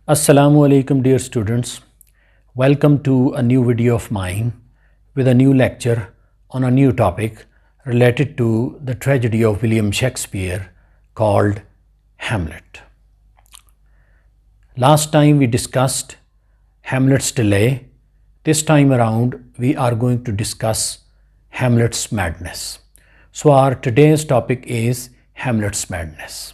Assalamu alaikum dear students. Welcome to a new video of mine with a new lecture on a new topic related to the tragedy of William Shakespeare called Hamlet. Last time we discussed Hamlet's delay. This time around we are going to discuss Hamlet's madness. So our today's topic is Hamlet's madness.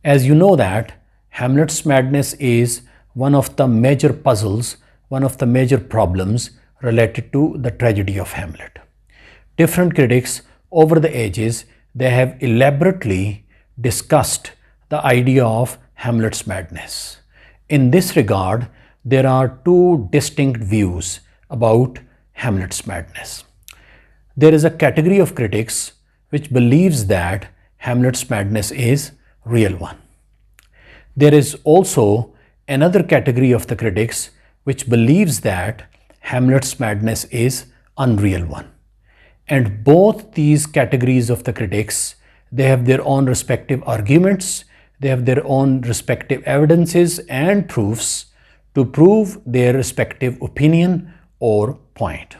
As you know that Hamlet's madness is one of the major puzzles, one of the major problems related to the tragedy of Hamlet. Different critics over the ages, they have elaborately discussed the idea of Hamlet's madness. In this regard, there are two distinct views about Hamlet's madness. There is a category of critics which believes that Hamlet's madness is real one. There is also another category of the critics which believes that Hamlet's madness is unreal one. And both these categories of the critics, they have their own respective arguments, they have their own respective evidences and proofs to prove their respective opinion or point.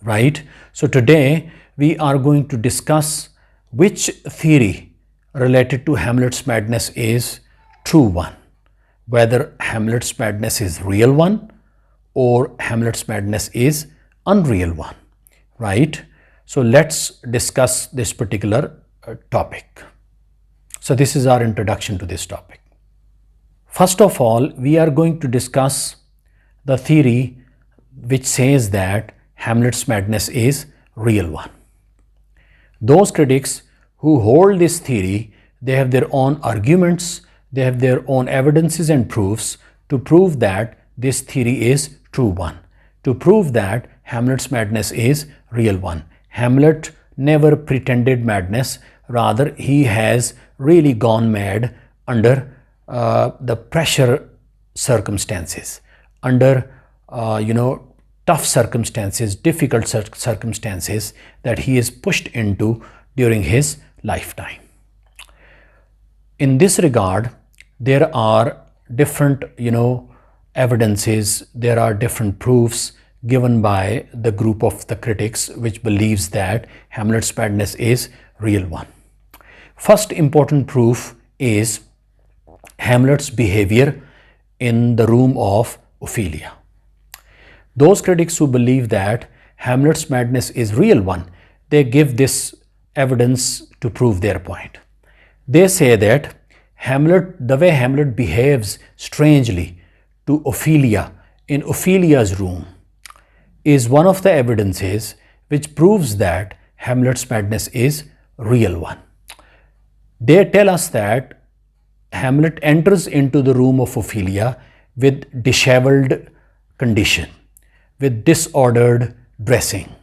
Right? So today we are going to discuss which theory related to Hamlet's madness is true one, whether Hamlet's madness is real one or Hamlet's madness is unreal one, right? So let's discuss this particular topic. So this is our introduction to this topic. First of all, we are going to discuss the theory which says that Hamlet's madness is real one. Those critics who hold this theory, they have their own arguments, they have their own evidences and proofs to prove that this theory is true one, to prove that Hamlet's madness is real one. Hamlet never pretended madness, rather he has really gone mad under the pressure circumstances, under tough circumstances, difficult circumstances that he is pushed into during his lifetime. In this regard, there are different, evidences, there are different proofs given by the group of the critics which believes that Hamlet's madness is real one. First important proof is Hamlet's behavior in the room of Ophelia. Those critics who believe that Hamlet's madness is real one, they give this evidence to prove their point. They say that the way Hamlet behaves strangely to Ophelia in Ophelia's room is one of the evidences which proves that Hamlet's madness is real one. They tell us that Hamlet enters into the room of Ophelia with disheveled condition, with disordered dressing,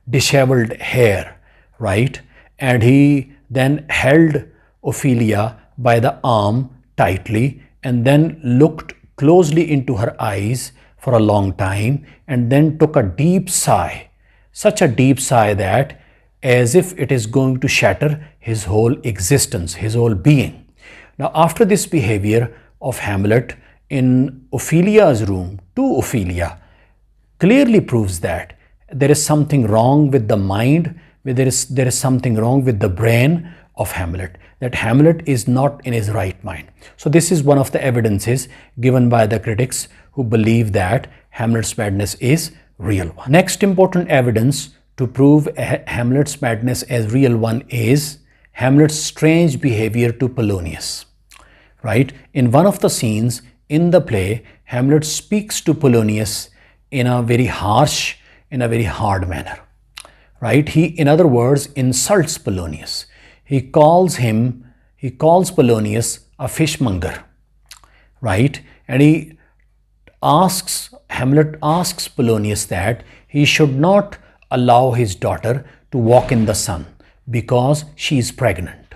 disheveled hair, right? And he then held Ophelia by the arm tightly and then looked closely into her eyes for a long time and then took a deep sigh, such a deep sigh that as if it is going to shatter his whole existence, his whole being. Now, after this behavior of Hamlet in Ophelia's room to Ophelia clearly proves that there is something wrong with the mind, there is something wrong with the brain of Hamlet, that Hamlet is not in his right mind. So this is one of the evidences given by the critics who believe that Hamlet's madness is real one. Next important evidence to prove Hamlet's madness as real one is Hamlet's strange behavior to Polonius, right? In one of the scenes in the play, Hamlet speaks to Polonius in a very harsh, in a very hard manner, right? He, in other words, insults Polonius. He calls Polonius a fishmonger, right? And Hamlet asks Polonius that he should not allow his daughter to walk in the sun because she is pregnant.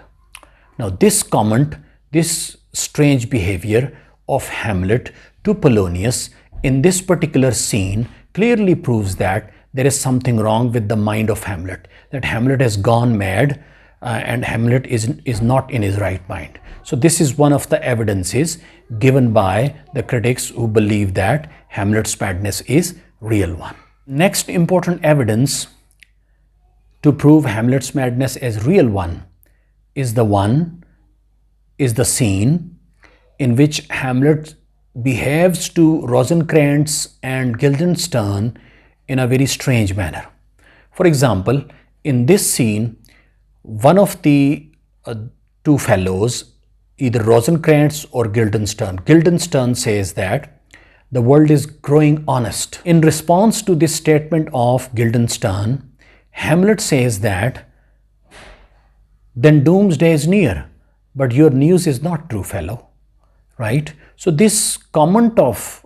Now this comment, this strange behavior of Hamlet to Polonius in this particular scene clearly proves that there is something wrong with the mind of Hamlet, that Hamlet has gone mad and Hamlet is not in his right mind. So this is one of the evidences given by the critics who believe that Hamlet's madness is real one. Next important evidence to prove Hamlet's madness as real one is the scene in which Hamlet behaves to Rosencrantz and Guildenstern in a very strange manner. For example, in this scene, one of the two fellows, either Rosencrantz or Guildenstern says that the world is growing honest. In response to this statement of Guildenstern, Hamlet says that, then doomsday is near, but your news is not true, fellow. Right? So this comment of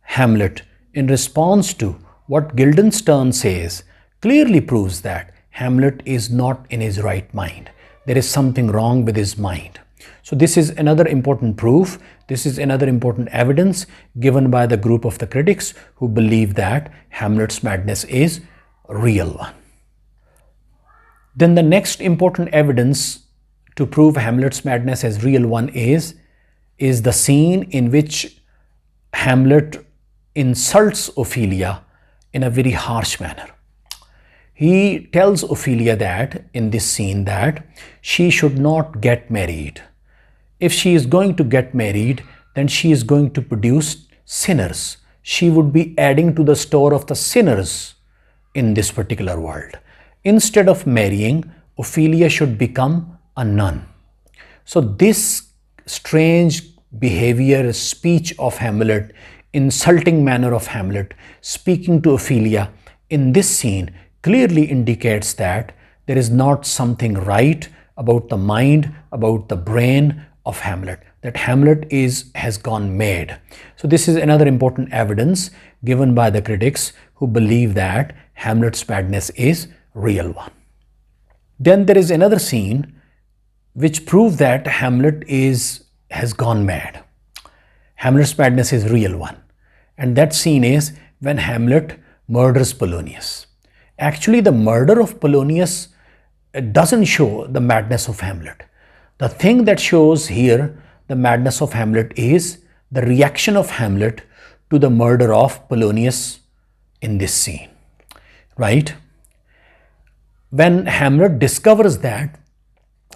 Hamlet in response to what Guildenstern says clearly proves that Hamlet is not in his right mind. There is something wrong with his mind. So this is another important proof. This is another important evidence given by the group of the critics who believe that Hamlet's madness is a real one. Then the next important evidence to prove Hamlet's madness as real one is the scene in which Hamlet insults Ophelia in a very harsh manner. He tells Ophelia that in this scene that she should not get married. If she is going to get married, then she is going to produce sinners. She would be adding to the store of the sinners in this particular world. Instead of marrying, Ophelia should become a nun. So this strange behavior, speech of Hamlet, insulting manner of Hamlet, speaking to Ophelia in this scene clearly indicates that there is not something right about the mind, about the brain of Hamlet, that Hamlet has gone mad. So this is another important evidence given by the critics who believe that Hamlet's madness is real one. Then there is another scene which proves that Hamlet has gone mad. Hamlet's madness is real one. And that scene is when Hamlet murders Polonius. Actually, the murder of Polonius doesn't show the madness of Hamlet. The thing that shows here the madness of Hamlet is the reaction of Hamlet to the murder of Polonius in this scene. Right? When Hamlet discovers that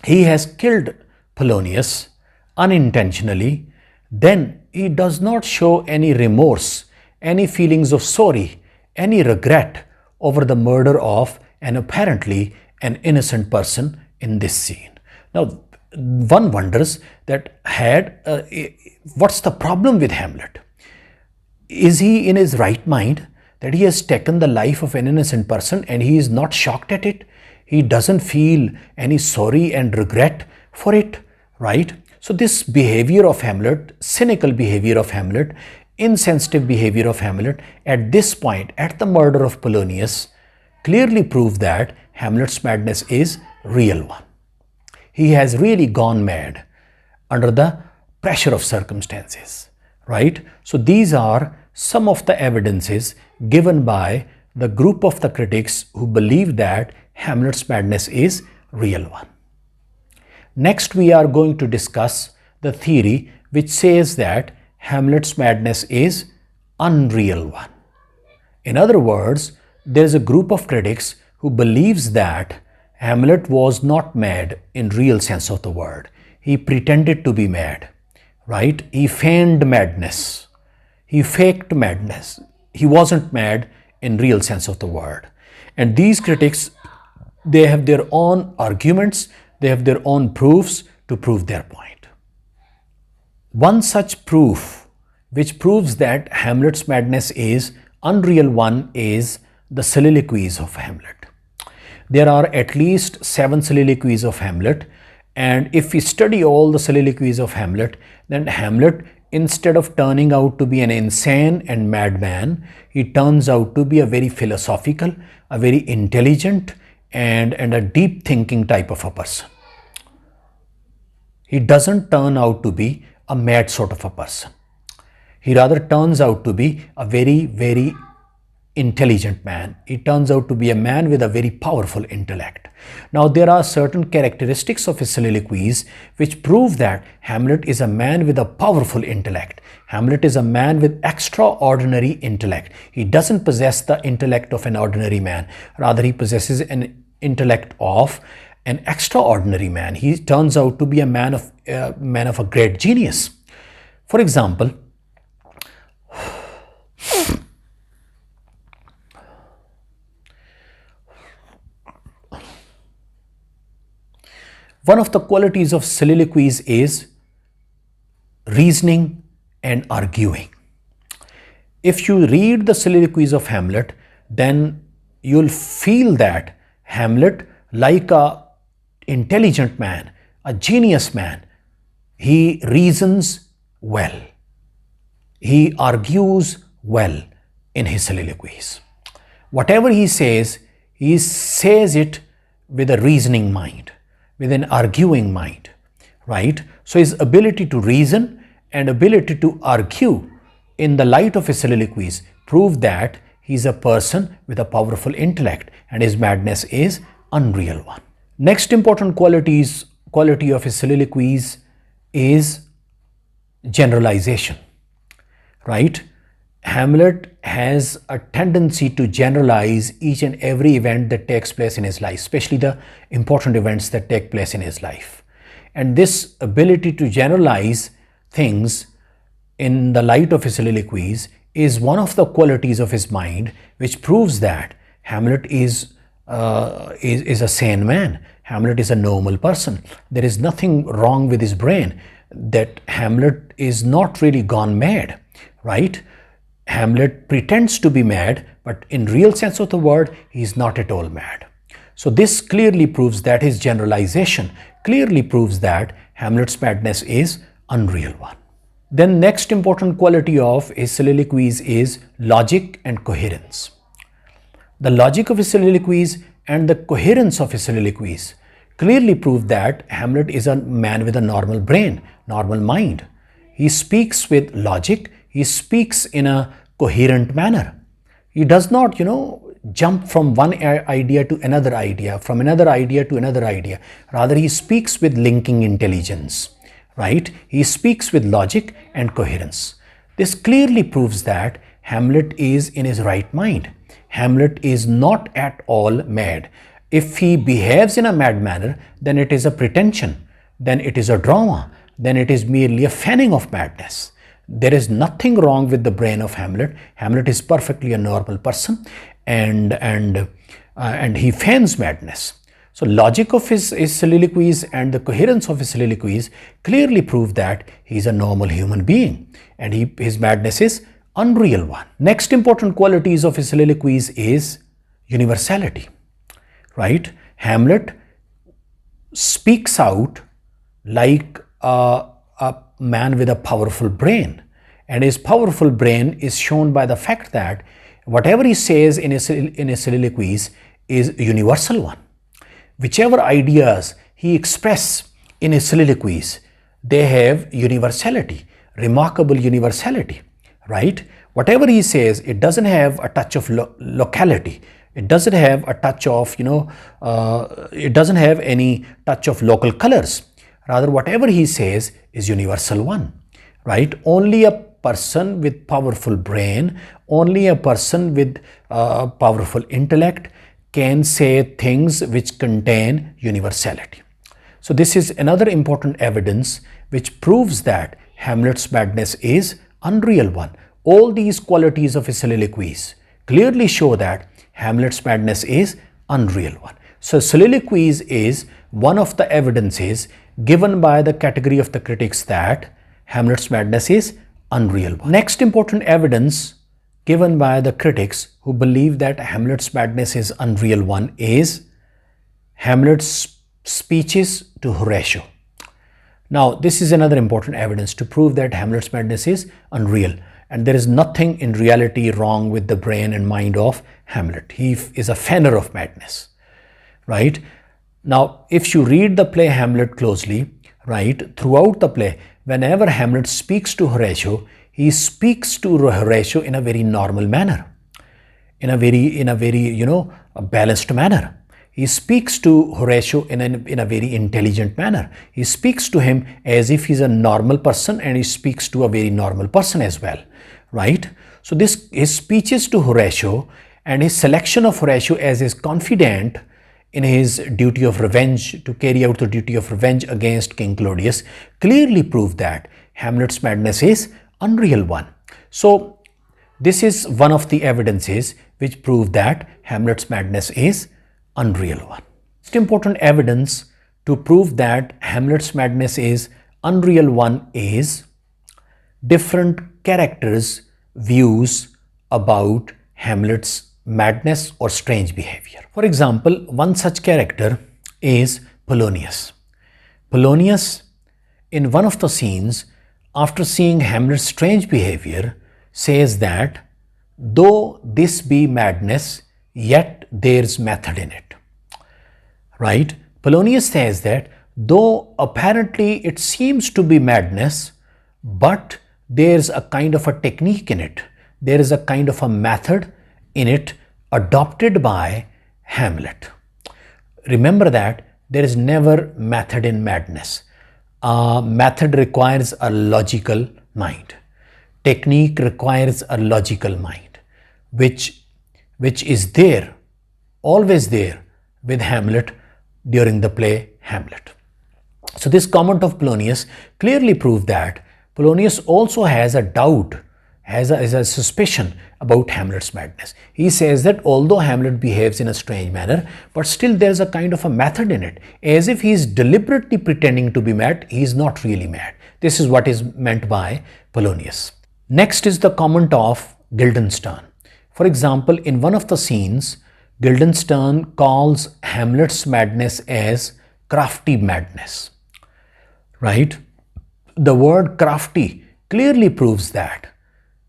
he has killed Polonius unintentionally, then he does not show any remorse, any feelings of sorry, any regret over the murder of apparently an innocent person in this scene. Now, one wonders that what's the problem with Hamlet? Is he in his right mind that he has taken the life of an innocent person and he is not shocked at it? He doesn't feel any sorry and regret for it, right? So this behavior of Hamlet, cynical behavior of Hamlet, insensitive behavior of Hamlet at this point, at the murder of Polonius, clearly proves that Hamlet's madness is real one. He has really gone mad under the pressure of circumstances, right? So these are some of the evidences given by the group of the critics who believe that Hamlet's madness is real one. Next, we are going to discuss the theory which says that Hamlet's madness is unreal one. In other words, there is a group of critics who believes that Hamlet was not mad in real sense of the word. He pretended to be mad, right? He feigned madness. He faked madness. He wasn't mad in real sense of the word. And these critics, they have their own arguments, they have their own proofs to prove their point. One such proof which proves that Hamlet's madness is unreal one is the soliloquies of Hamlet. There are at least 7 soliloquies of Hamlet, and if we study all the soliloquies of Hamlet, then Hamlet, instead of turning out to be an insane and madman, he turns out to be a very philosophical, a very intelligent and a deep thinking type of a person. He doesn't turn out to be a mad sort of a person. He rather turns out to be a very, very intelligent man. He turns out to be a man with a very powerful intellect. Now, there are certain characteristics of his soliloquies which prove that Hamlet is a man with a powerful intellect. Hamlet is a man with extraordinary intellect. He doesn't possess the intellect of an ordinary man. Rather, he possesses an intellect of an extraordinary man. He turns out to be a man of a great genius. For example, one of the qualities of soliloquies is reasoning and arguing. If you read the soliloquies of Hamlet, then you'll feel that Hamlet, like a intelligent man, a genius man, he reasons well. He argues well in his soliloquies. Whatever he says it with a reasoning mind, with an arguing mind, right? So his ability to reason and ability to argue in the light of his soliloquies prove that he's a person with a powerful intellect and his madness is unreal one. Next important quality of his soliloquies is generalization, right? Hamlet has a tendency to generalize each and every event that takes place in his life, especially the important events that take place in his life. And this ability to generalize things in the light of his soliloquies is one of the qualities of his mind which proves that Hamlet is a sane man. Hamlet is a normal person. There is nothing wrong with his brain, that Hamlet is not really gone mad, right? Hamlet pretends to be mad, but in real sense of the word, he is not at all mad. So this clearly proves that his generalization clearly proves that Hamlet's madness is unreal one. Then next important quality of his soliloquies is logic and coherence. The logic of his soliloquies and the coherence of his soliloquies clearly prove that Hamlet is a man with a normal brain, normal mind. He speaks with logic. He speaks in a coherent manner. He does not, jump from one idea to another idea, from another idea to another idea. Rather, he speaks with linking intelligence, right? He speaks with logic and coherence. This clearly proves that Hamlet is in his right mind. Hamlet is not at all mad. If he behaves in a mad manner, then it is a pretension, then it is a drama, then it is merely a feigning of madness. There is nothing wrong with the brain of Hamlet. Hamlet is perfectly a normal person, and he feigns madness. So logic of his soliloquies and the coherence of his soliloquies clearly prove that he is a normal human being and his madness is unreal one. Next important qualities of his soliloquies is universality, right? Hamlet speaks out like a man with a powerful brain, and his powerful brain is shown by the fact that whatever he says in his soliloquies is universal one. Whichever ideas he expresses in his soliloquies, they have universality, remarkable universality, right? Whatever he says, it doesn't have a touch of locality. It doesn't have a touch of, it doesn't have any touch of local colors. Rather, whatever he says is universal one, right? Only a person with powerful brain, only a person with powerful intellect can say things which contain universality. So this is another important evidence which proves that Hamlet's madness is unreal one. All these qualities of his soliloquies clearly show that Hamlet's madness is unreal one. So soliloquies is one of the evidences given by the category of the critics that Hamlet's madness is unreal one. Next important evidence given by the critics who believe that Hamlet's madness is unreal one is Hamlet's speeches to Horatio. Now, this is another important evidence to prove that Hamlet's madness is unreal, and there is nothing in reality wrong with the brain and mind of Hamlet. He is a feigner of madness, right? Now, if you read the play Hamlet closely, right, throughout the play, whenever Hamlet speaks to Horatio, he speaks to Horatio in a very normal manner. in a very a balanced manner. He speaks to Horatio in a very intelligent manner. He speaks to him as if he's a normal person, and he speaks to a very normal person as well, right? So his speeches to Horatio and his selection of Horatio as his confidant in his duty of revenge, to carry out the duty of revenge against King Claudius, clearly prove that Hamlet's madness is unreal one. So this is one of the evidences which prove that Hamlet's madness is unreal one. Most important evidence to prove that Hamlet's madness is unreal one is different characters' views about Hamlet's madness or strange behavior. For example, one such character is Polonius. Polonius, in one of the scenes, after seeing Hamlet's strange behavior, says that though this be madness, yet there's method in it. Right? Polonius says that though apparently it seems to be madness, but there's a kind of a technique in it. There is a kind of a method in it adopted by Hamlet. Remember that there is never method in madness. Method requires a logical mind. Technique requires a logical mind, which is there, always there with Hamlet during the play Hamlet. So this comment of Polonius clearly proves that Polonius also has a doubt, has a suspicion about Hamlet's madness. He says that although Hamlet behaves in a strange manner, but still there is a kind of a method in it. As if he is deliberately pretending to be mad, he is not really mad. This is what is meant by Polonius. Next is the comment of Guildenstern. For example, in one of the scenes, Guildenstern calls Hamlet's madness as crafty madness. Right? The word crafty clearly proves that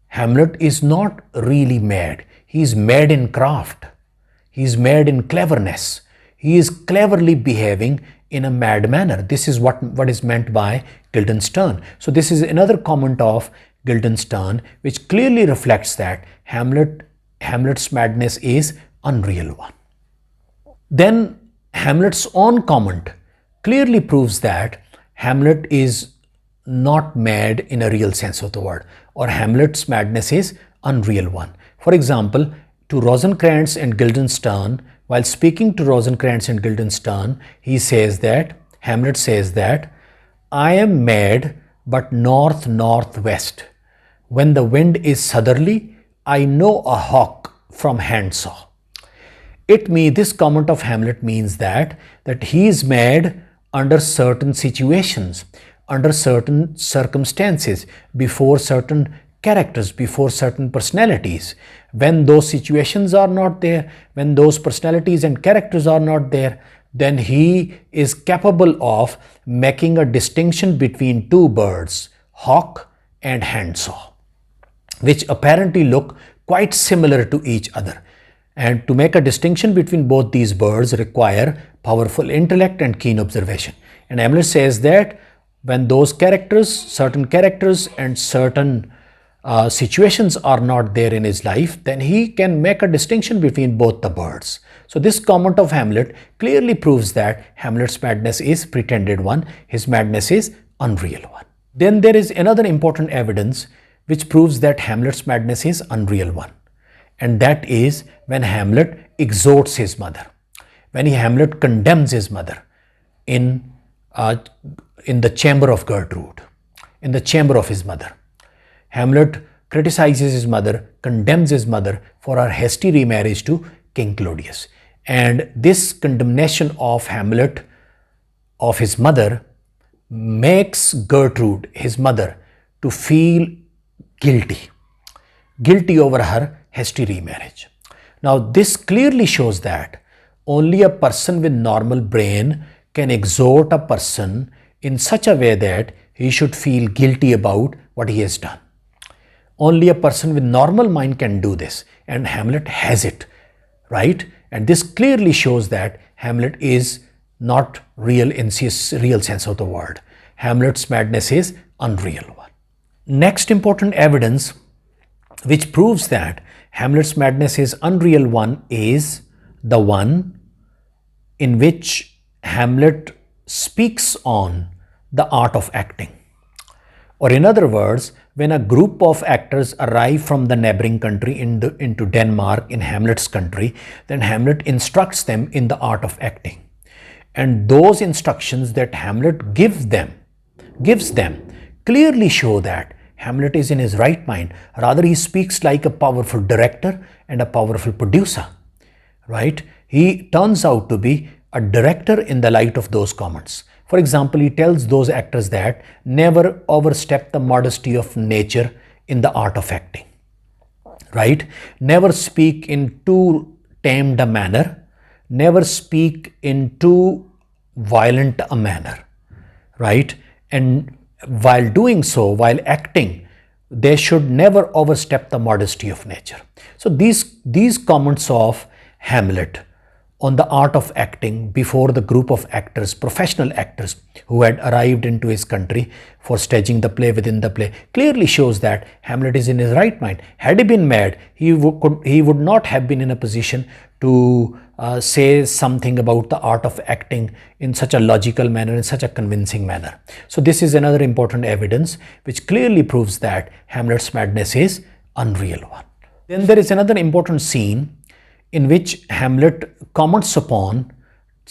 Hamlet is not really mad. He is mad in craft. He is mad in cleverness. He is cleverly behaving in a mad manner. This is what is meant by Guildenstern. So this is another comment of Guildenstern which clearly reflects that Hamlet's madness is unreal one. Then Hamlet's own comment clearly proves that Hamlet is not mad in a real sense of the word, or Hamlet's madness is unreal one. For example, to Rosencrantz and Guildenstern, while speaking to Rosencrantz and Guildenstern, Hamlet says that, I am mad but north-northwest. When the wind is southerly, I know a hawk from handsaw. This comment of Hamlet means that he is mad under certain situations, under certain circumstances, before certain characters, before certain personalities. When those situations are not there, when those personalities and characters are not there, then he is capable of making a distinction between two birds, hawk and handsaw, which apparently look quite similar to each other. And to make a distinction between both these birds require powerful intellect and keen observation. And Hamlet says that when those characters, certain characters and certain situations are not there in his life, then he can make a distinction between both the birds. So this comment of Hamlet clearly proves that Hamlet's madness is pretended one, his madness is unreal one. Then there is another important evidence which proves that Hamlet's madness is unreal one. And that is when Hamlet exhorts his mother, when Hamlet condemns his mother in the chamber of Gertrude, in the chamber of his mother. Hamlet criticizes his mother, condemns his mother for her hasty remarriage to King Claudius. And this condemnation of Hamlet, of his mother, makes Gertrude, his mother, to feel guilty over her hasty remarriage. Now this clearly shows that only a person with normal brain can exhort a person in such a way that he should feel guilty about what he has done. Only a person with normal mind can do this, and Hamlet has it, right? And this clearly shows that Hamlet is not real in his real sense of the word. Hamlet's madness is unreal one. Next important evidence which proves that Hamlet's madness is unreal one is the one in which Hamlet speaks on the art of acting. Or in other words, when a group of actors arrive from the neighboring country into Denmark in Hamlet's country, then Hamlet instructs them in the art of acting. And those instructions that Hamlet gives them clearly show that Hamlet is in his right mind. Rather, he speaks like a powerful director and a powerful producer, right? He turns out to be a director in the light of those comments. For example, he tells those actors that never overstep the modesty of nature in the art of acting, right? Never speak in too tamed a manner, never speak in too violent a manner, right? And while doing so, while acting, they should never overstep the modesty of nature. So these comments of Hamlet on the art of acting before the group of actors, professional actors who had arrived into his country for staging the play within the play, clearly shows that Hamlet is in his right mind. Had he been mad, he would not have been in a position to say something about the art of acting in such a logical manner, in such a convincing manner. So this is another important evidence which clearly proves that Hamlet's madness is unreal one. Then there is another important scene in which Hamlet comments upon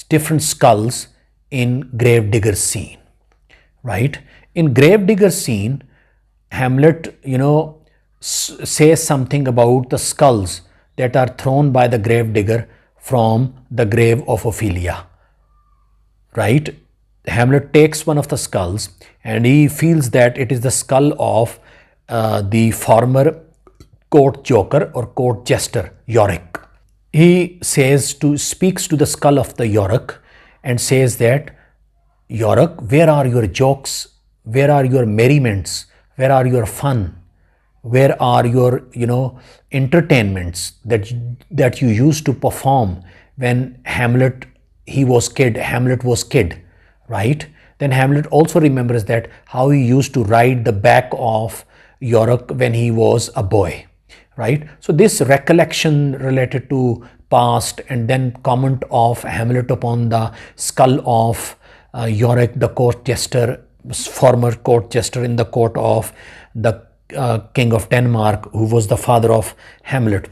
different skulls in Gravedigger's scene, right? In Gravedigger's scene, Hamlet, says something about the skulls that are thrown by the gravedigger from the grave of Ophelia, right? Hamlet takes one of the skulls and he feels that it is the skull of the former court joker or court jester Yorick. He speaks to the skull of the Yorick and says that, Yorick, where are your jokes? Where are your merriments? Where are your fun? Where are your, entertainments that you used to perform when Hamlet was kid, right? Then Hamlet also remembers that how he used to ride the back of Yorick when he was a boy, right? So this recollection related to past and then comment of Hamlet upon the skull of Yorick, the court jester, former court jester in the court of the King of Denmark, who was the father of Hamlet,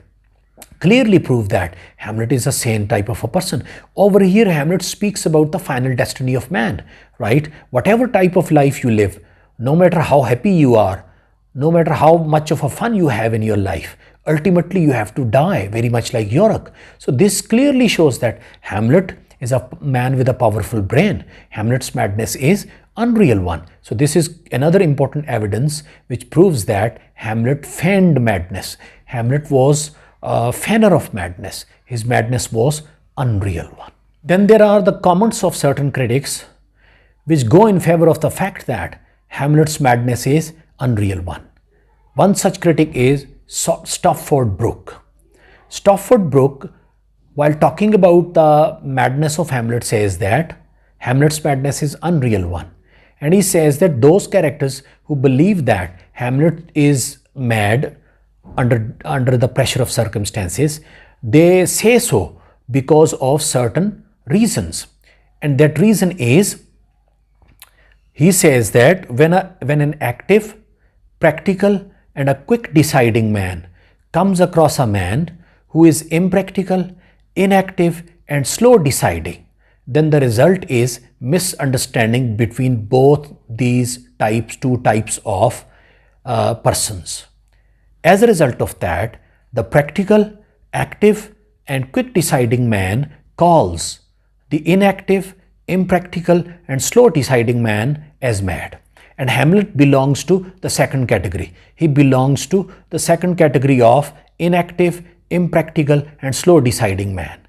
clearly prove that Hamlet is a sane type of a person. Over here, Hamlet speaks about the final destiny of man, right? Whatever type of life you live, no matter how happy you are, no matter how much of a fun you have in your life, ultimately you have to die, very much like Yorick. So this clearly shows that Hamlet is a man with a powerful brain. Hamlet's madness is unreal one. So this is another important evidence which proves that Hamlet feigned madness. Hamlet was a feigner of madness. His madness was unreal one. Then there are the comments of certain critics which go in favor of the fact that Hamlet's madness is unreal one. One such critic is Stafford Brooke. Stafford Brooke, while talking about the madness of Hamlet, says that Hamlet's madness is unreal one. And he says that those characters who believe that Hamlet is mad under the pressure of circumstances, they say so because of certain reasons. And that reason is, he says that when an active, practical and a quick deciding man comes across a man who is impractical, inactive and slow deciding, then the result is misunderstanding between both these two types of persons. As a result of that, the practical, active and quick deciding man calls the inactive, impractical and slow deciding man as mad. And Hamlet belongs to the second category. He belongs to the second category of inactive, impractical and slow deciding man.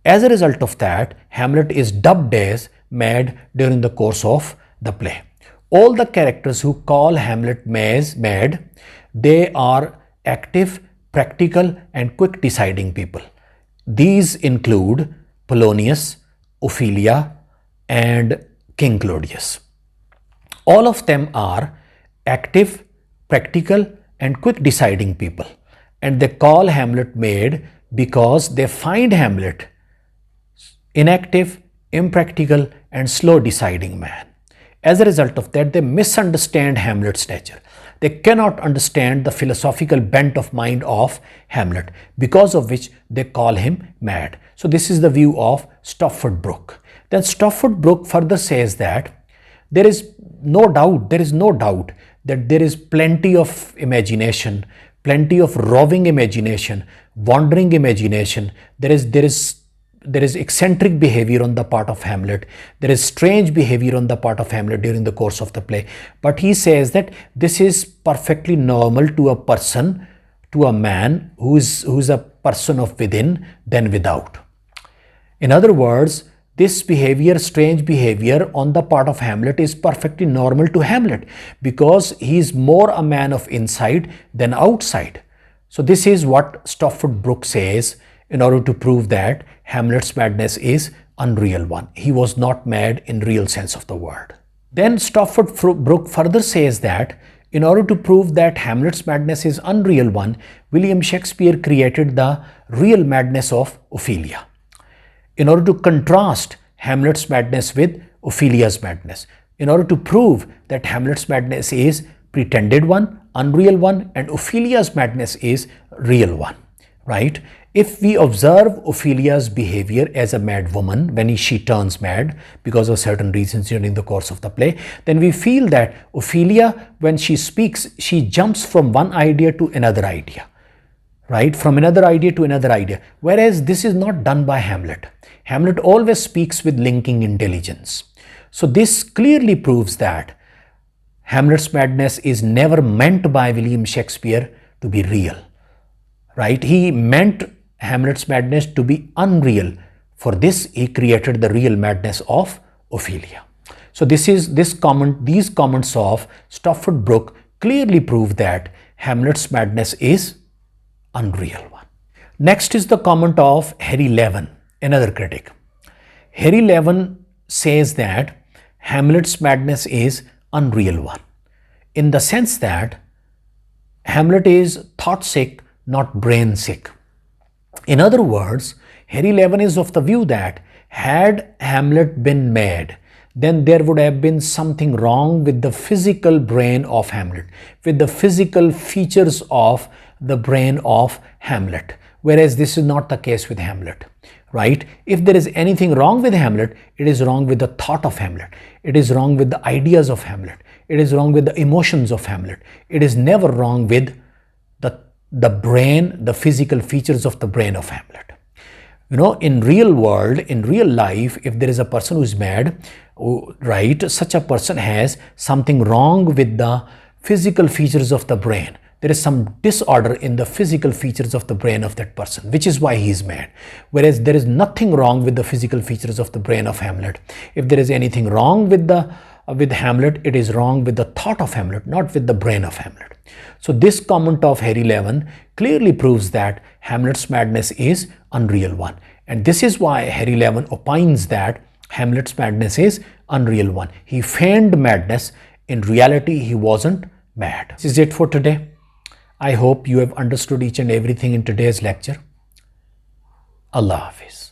As a result of that, Hamlet is dubbed as mad during the course of the play. All the characters who call Hamlet mad, they are active, practical and quick deciding people. These include Polonius, Ophelia and King Claudius. All of them are active, practical and quick deciding people. and they call Hamlet mad because they find Hamlet inactive, impractical, and slow deciding man. As a result of that, they misunderstand Hamlet's nature. They cannot understand the philosophical bent of mind of Hamlet, because of which they call him mad. So this is the view of Stopford Brooke. Then Stopford Brooke further says that there is no doubt that there is plenty of imagination, plenty of roving imagination, wandering imagination. There is eccentric behavior on the part of Hamlet. There is strange behavior on the part of Hamlet during the course of the play. But he says that this is perfectly normal to a person, to a man who is a person of within than without. In other words, this behavior, strange behavior on the part of Hamlet is perfectly normal to Hamlet because he is more a man of inside than outside. So this is what Stopford Brooke says in order to prove that Hamlet's madness is unreal one. He was not mad in real sense of the word. Then Stopford Brooke further says that in order to prove that Hamlet's madness is unreal one, William Shakespeare created the real madness of Ophelia, in order to contrast Hamlet's madness with Ophelia's madness, in order to prove that Hamlet's madness is pretended one, unreal one, and Ophelia's madness is real one, right? If we observe Ophelia's behavior as a mad woman when she turns mad because of certain reasons during the course of the play, then we feel that Ophelia, when she speaks, she jumps from one idea to another idea, right? From another idea to another idea. Whereas this is not done by Hamlet. Hamlet always speaks with linking intelligence. So this clearly proves that Hamlet's madness is never meant by William Shakespeare to be real, right? He meant Hamlet's madness to be unreal. For this, he created the real madness of Ophelia. So these comments of Stopford Brooke clearly prove that Hamlet's madness is unreal one. Next is the comment of Harry Levin, another critic. Harry Levin says that Hamlet's madness is unreal one, in the sense that Hamlet is thought sick, not brain sick. In other words, Harry Levin is of the view that had Hamlet been mad, then there would have been something wrong with the physical brain of Hamlet, with the physical features of the brain of Hamlet. Whereas this is not the case with Hamlet, right? If there is anything wrong with Hamlet, it is wrong with the thought of Hamlet. It is wrong with the ideas of Hamlet. It is wrong with the emotions of Hamlet. It is never wrong with the brain, the physical features of the brain of Hamlet. You know, in real world, in real life, if there is a person who is mad, right, such a person has something wrong with the physical features of the brain. There is some disorder in the physical features of the brain of that person, which is why he is mad. Whereas there is nothing wrong with the physical features of the brain of Hamlet. If there is anything wrong with Hamlet, it is wrong with the thought of Hamlet, not with the brain of Hamlet. So this comment of Harry Levin clearly proves that Hamlet's madness is unreal one. And this is why Harry Levin opines that Hamlet's madness is unreal one. He feigned madness. In reality, he wasn't mad. This is it for today. I hope you have understood each and everything in today's lecture. Allah Hafiz.